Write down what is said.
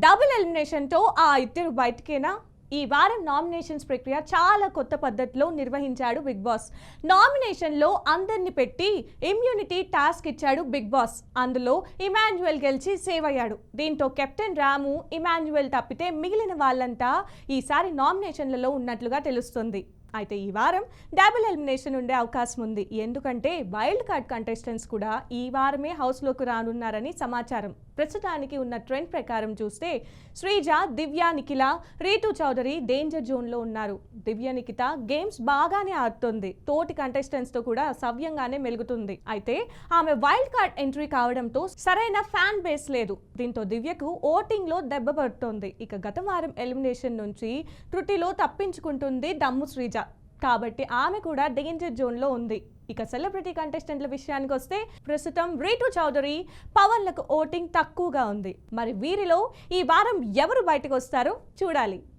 Double ఎలిమినేషన్తో ఆ ఇద్దరు బయటికేనా? ఈ వారం నామినేషన్స్ ప్రక్రియ చాలా కొత్త పద్ధతిలో నిర్వహించాడు బిగ్ బాస్. నామినేషన్లో అందరిని పెట్టి ఇమ్యూనిటీ టాస్క్ ఇచ్చాడు బిగ్ బాస్. అందులో ఇమాన్యుయల్ గెలిచి సేవ్ అయ్యాడు. దీంతో కెప్టెన్ రాము, ఇమాన్యుయల్ తప్పితే మిగిలిన వాళ్ళంతా ఈసారి నామినేషన్లలో ఉన్నట్లుగా తెలుస్తుంది. అయితే ఈ వారం డబుల్ ఎలిమినేషన్ ఉండే అవకాశం ఉంది. ఎందుకంటే వైల్డ్ కార్డ్ కంటెస్టెంట్స్ కూడా ఈ వారమే హౌస్లోకి రానున్నారని సమాచారం. ప్రస్తుతానికి ఉన్న ట్రెండ్ ప్రకారం చూస్తే శ్రీజ, దివ్య, నిఖిల, రీతు చౌదరి డేంజర్ జోన్లో ఉన్నారు. దివ్య నిఖిత గేమ్స్ బాగానే ఆడుతుంది. తోటి కంటెస్టెంట్స్తో కూడా సవ్యంగానే మెలుగుతుంది. అయితే ఆమె వైల్డ్ కార్డ్ ఎంట్రీ కావడంతో సరైన ఫ్యాన్ బేస్ లేదు. దీంతో దివ్యకు ఓటింగ్లో దెబ్బ పడుతోంది. ఇక గత వారం ఎలిమినేషన్ నుంచి త్రుటిలో తప్పించుకుంటుంది దమ్ము శ్రీజ. కాబట్టి ఆమె కూడా డేంజర్ జోన్లో ఉంది. ఇక సెలబ్రిటీ కంటెస్టెంట్ల విషయానికి వస్తే ప్రస్తుతం రీతు చౌదరి, పవన్లకు ఓటింగ్ తక్కువగా ఉంది. మరి వీరిలో ఈ వారం ఎవరు బయటకు వస్తారో చూడాలి.